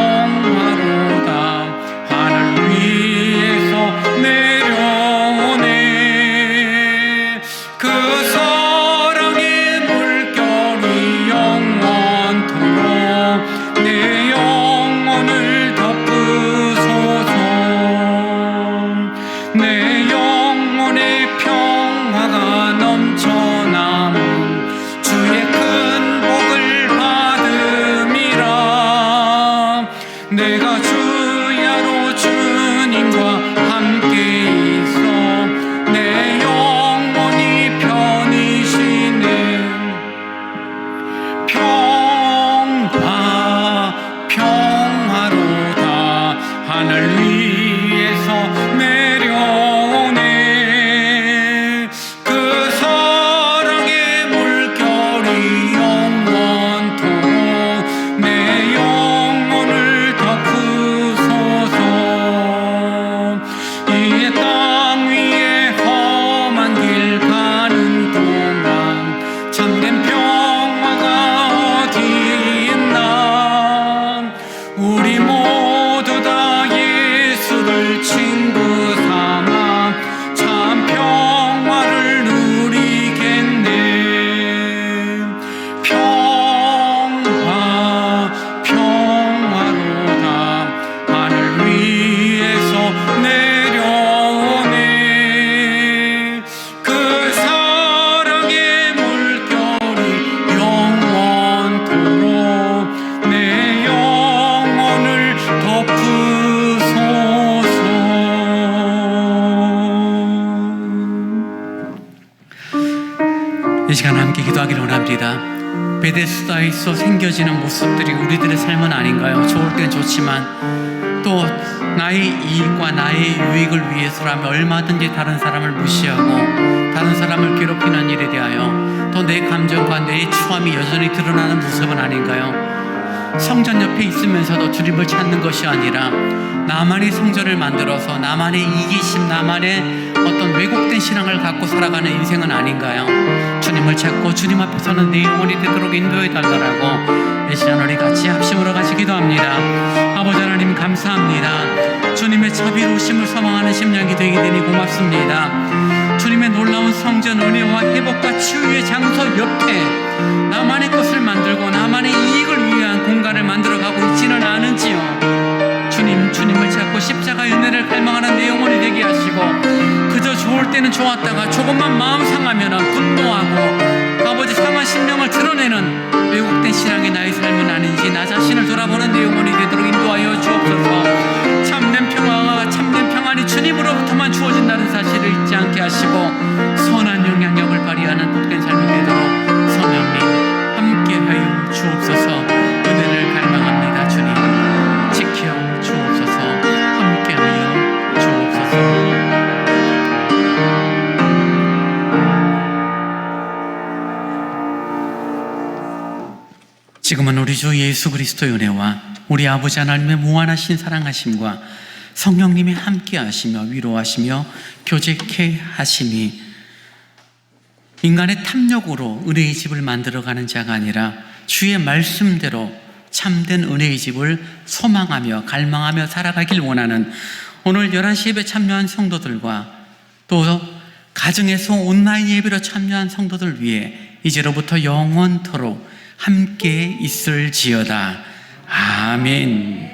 평화로다 하늘 위에서 내려오네. 그 사랑의 물결이 영원토록 내 영혼을 덮으소서. 내 영혼의 평화가 넘쳐남은 주의 큰 복을 받음이라. 내가 주야로 주님과 함께 있어 내 영혼이 편히 쉬네. 평화로다 하늘 위에서 내려오네. 그 사랑의 물결이 영원토록 내 영혼을 덮으소서. 이 시간 함께 기도하기를 원합니다. 베데스다에서 생겨지는 모습들이 우리들의 삶은 아닌가요? 좋을 땐 좋지만 또 나의 이익과 나의 유익을 위해서라면 얼마든지 다른 사람을 무시하고 다른 사람을 괴롭히는 일에 대하여 또 내 감정과 내 추함이 여전히 드러나는 모습은 아닌가요? 성전 옆에 있으면서도 주님을 찾는 것이 아니라 나만의 성전을 만들어서 나만의 이기심, 나만의 어떤 왜곡된 신앙을 갖고 살아가는 인생은 아닌가요? 주님을 찾고 주님 앞에 서는 내 영혼이 되도록 인도해 달라고 이 시간 우리 같이 합심으로 같이 기도합니다. 아버지 하나님 감사합니다. 주님의 자비로우심을 소망하는 심령이 되게 되니 고맙습니다. 주님의 놀라운 성전 은혜와 회복과 치유의 장소 옆에 나만의 것을 만들고 나만의 이익을 위한 공간을 만들어가고 있지는 않은지요. 주님을 찾고 십자가의 은혜를 갈망하는 내 영혼이 되게 하시고 그저 좋을 때는 좋았다가 조금만 마음 상하면 분노하고 아버지 상한 심령을 드러내는 왜곡된 신앙이 나의 삶은 아닌지 나 자신을 돌아보는 내 영혼이 되도록 인도하여 주옵소서. 참된 평화가 참된 평안이 주님으로부터만 주어진다는 사실을 잊지 않게 하시고 선한 영향력을 발휘하는 복된 삶이 되도록 성령님 함께하여 주옵소서. 은혜를 갈망합니다. 주님 지켜 주옵소서. 함께하여 주옵소서. 지금은 우리 주 예수 그리스도의 은혜와 우리 아버지 하나님의 무한하신 사랑하심과 성령님이 함께하시며 위로하시며 교제케 하심이 인간의 탐욕으로 은혜의 집을 만들어가는 자가 아니라 주의 말씀대로 참된 은혜의 집을 소망하며 갈망하며 살아가길 원하는 오늘 11시 예배 참여한 성도들과 또 가정에서 온라인 예배로 참여한 성도들 위해 이제로부터 영원토록 함께 있을지어다. 아멘.